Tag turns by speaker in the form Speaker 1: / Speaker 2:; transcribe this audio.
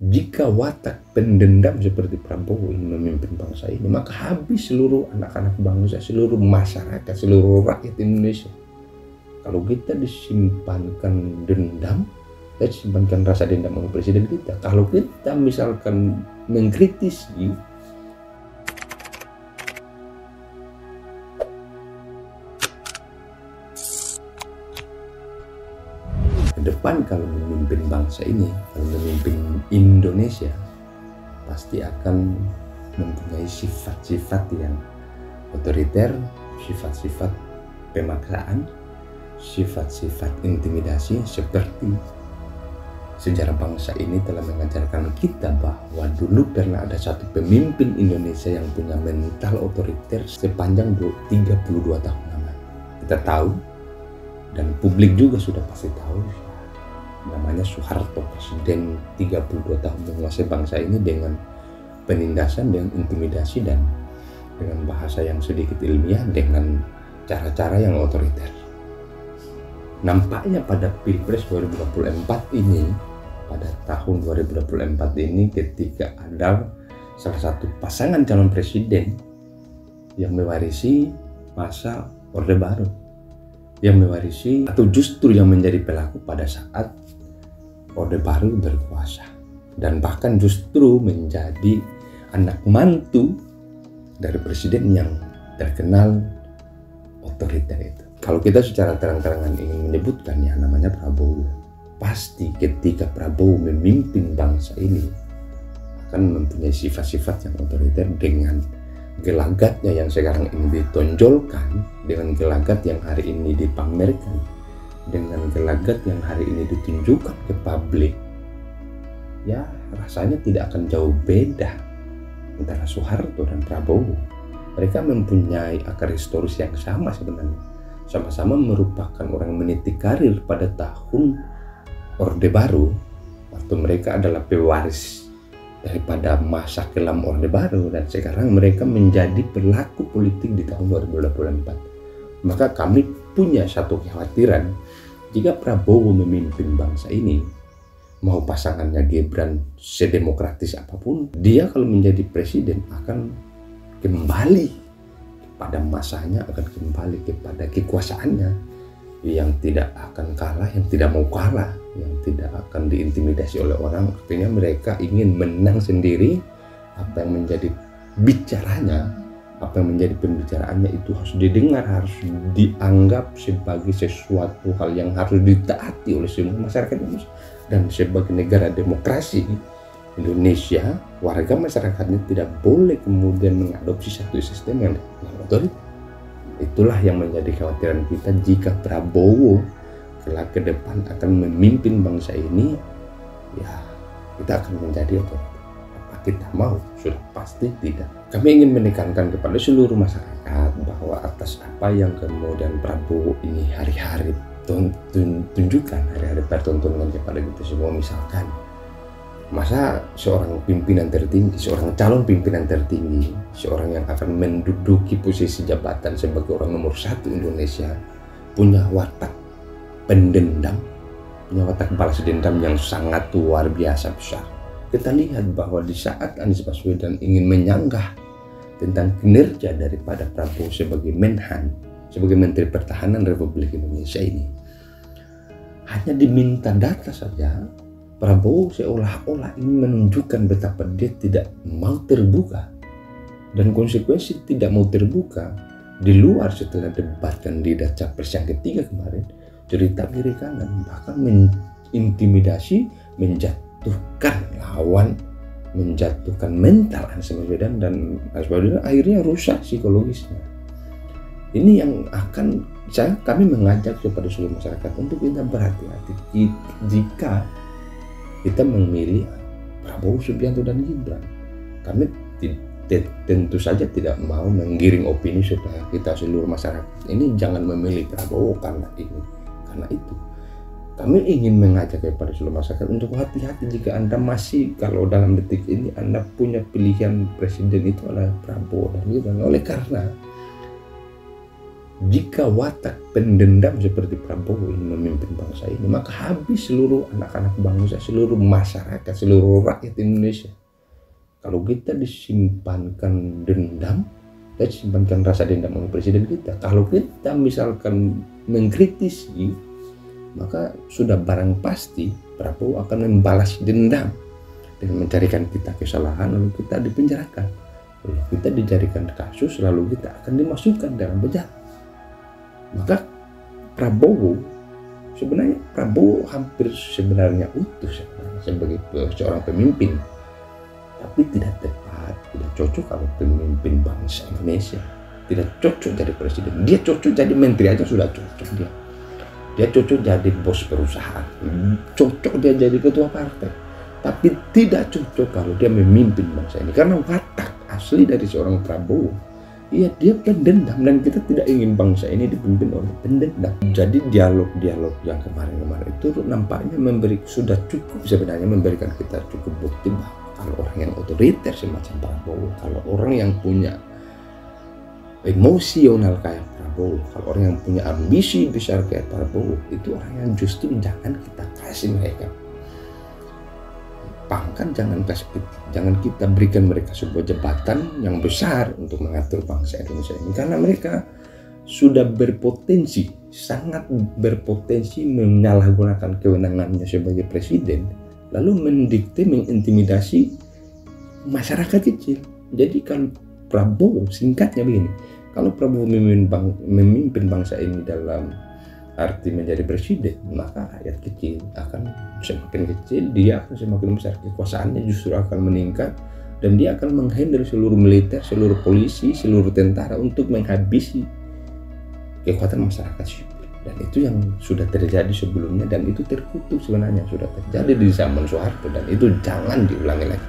Speaker 1: Jika watak pendendam seperti Prabowo ini memimpin bangsa ini, maka habis seluruh anak-anak bangsa, seluruh masyarakat, seluruh rakyat Indonesia. Kalau kita disimpankan dendam, kita disimpankan rasa dendam oleh presiden kita. Kalau kita misalkan mengkritisi, ke depan kalau memimpin bangsa ini, kalau memimpin Indonesia, pasti akan mempunyai sifat-sifat yang otoriter, sifat-sifat pemaksaan, sifat-sifat intimidasi, seperti sejarah bangsa ini telah mengajarkan kita bahwa dulu pernah ada satu pemimpin Indonesia yang punya mental otoriter sepanjang 32 tahun lamanya. Kita tahu, dan publik juga sudah pasti tahu, namanya Soeharto, presiden 32 tahun menguasai bangsa ini dengan penindasan, dengan intimidasi, dan dengan bahasa yang sedikit ilmiah, dengan cara-cara yang otoriter. Nampaknya pada Pilpres 2024 ini, pada tahun 2024 ini, ketika ada salah satu pasangan calon presiden yang mewarisi masa Orde Baru, yang mewarisi atau justru yang menjadi pelaku pada saat Orde Baru berkuasa, dan bahkan justru menjadi anak mantu dari presiden yang terkenal otoriter itu. Kalau kita secara terang-terangan ingin menyebutkannya, namanya Prabowo. Pasti ketika Prabowo memimpin bangsa ini akan mempunyai sifat-sifat yang otoriter, dengan gelagatnya yang sekarang ini ditonjolkan, dengan gelagat yang hari ini dipamerkan, dengan gelagat yang hari ini ditunjukkan ke publik, ya rasanya tidak akan jauh beda antara Soeharto dan Prabowo. Mereka mempunyai akar historis yang sama sebenarnya, sama-sama merupakan orang meniti karir pada tahun Orde Baru, waktu mereka adalah pewaris daripada masa kelam Orde Baru, dan sekarang mereka menjadi pelaku politik di tahun 2024. Maka kami punya satu kekhawatiran, jika Prabowo memimpin bangsa ini, mau pasangannya Gibran sedemokratis apapun, dia kalau menjadi presiden akan kembali pada masanya, akan kembali kepada kekuasaannya yang tidak akan kalah, yang tidak mau kalah, yang tidak akan diintimidasi oleh orang. Artinya mereka ingin menang sendiri. Apa yang menjadi bicaranya, apa yang menjadi pembicaraannya itu harus didengar, harus dianggap sebagai sesuatu hal yang harus ditaati oleh semua masyarakat Indonesia. Dan sebagai negara demokrasi Indonesia, warga masyarakatnya tidak boleh kemudian mengadopsi satu sistem yang otoriter. Itulah yang menjadi kekhawatiran kita jika Prabowo kelak ke depan akan memimpin bangsa ini. Ya, kita akan menjadi otoriter. Apa kita mau? Sudah pasti tidak. Kami ingin menekankan kepada seluruh masyarakat bahwa atas apa yang kemudian Prabowo ini hari-hari tunjukkan, hari-hari pertontonkan kepada kita semua, misalkan masa seorang pimpinan tertinggi, seorang calon pimpinan tertinggi, seorang yang akan menduduki posisi jabatan sebagai orang nomor 1 Indonesia, punya watak pendendam, punya watak balas dendam yang sangat luar biasa besar. Kita lihat bahwa di saat Anies Baswedan ingin menyanggah tentang kinerja daripada Prabowo sebagai Menhan, sebagai Menteri Pertahanan Republik Indonesia ini, hanya diminta data saja, Prabowo seolah-olah ingin menunjukkan betapa dia tidak mau terbuka, dan konsekuensi tidak mau terbuka di luar setelah debat kandidat capres yang ketiga kemarin, cerita kiri kanan, bahkan mengintimidasi, menjatuhkan lawan, menjatuhkan mental Anies Baswedan, dan Anies Baswedan akhirnya rusak psikologisnya. Ini yang akan kami mengajak kepada seluruh masyarakat untuk kita berhati-hati jika kita memilih Prabowo, Subianto, dan Gibran. Kami tentu saja tidak mau menggiring opini supaya kita seluruh masyarakat ini jangan memilih Prabowo karena ini, karena itu. Kami ingin mengajak kepada seluruh masyarakat untuk hati-hati jika Anda masih, kalau dalam detik ini Anda punya pilihan presiden itu adalah Prabowo dan Gibran. Oleh karena Jika watak pendendam seperti Prabowo ini memimpin bangsa ini, maka habis seluruh anak-anak bangsa, seluruh masyarakat, seluruh rakyat Indonesia. Kalau kita disimpankan dendam, kita disimpankan rasa dendam oleh presiden kita. Kalau kita misalkan mengkritisi, maka sudah barang pasti Prabowo akan membalas dendam dengan mencarikan kita kesalahan, lalu kita dipenjarakan, lalu kita dijadikan kasus, lalu kita akan dimasukkan dalam penjara. Maka Prabowo hampir sebenarnya utuh sebagai seorang pemimpin, tapi tidak tepat, tidak cocok kalau pemimpin bangsa Indonesia, tidak cocok jadi presiden. Dia cocok jadi menteri aja sudah cocok dia cocok jadi bos perusahaan, cocok dia jadi ketua partai, tapi tidak cocok kalau dia memimpin bangsa ini, karena watak asli dari seorang Prabowo, iya, dia pendendam, dan kita tidak ingin bangsa ini dipimpin oleh pendendam. Jadi dialog-dialog yang kemarin-kemarin itu nampaknya sudah cukup sebenarnya memberikan kita cukup bukti bahwa kalau orang yang otoriter semacam Prabowo, kalau orang yang punya emosional kayak Prabowo, kalau orang yang punya ambisi besar kayak Prabowo, itu orang yang justru jangan kita kasih mereka pangkat, jangan kita berikan mereka sebuah jabatan yang besar untuk mengatur bangsa Indonesia ini, karena mereka sudah berpotensi, sangat berpotensi menyalahgunakan kewenangannya sebagai presiden, lalu mendikte, mengintimidasi masyarakat kecil. Jadi kalau Prabowo, singkatnya begini, kalau Prabowo memimpin bangsa ini dalam arti menjadi presiden, maka rakyat kecil akan semakin kecil, dia akan semakin besar, kekuasaannya justru akan meningkat, dan dia akan menghandle seluruh militer, seluruh polisi, seluruh tentara untuk menghabisi kekuatan masyarakat sipil. Dan itu yang sudah terjadi sebelumnya, dan itu terkutuk sebenarnya, sudah terjadi di zaman Soeharto, dan itu jangan diulangi lagi.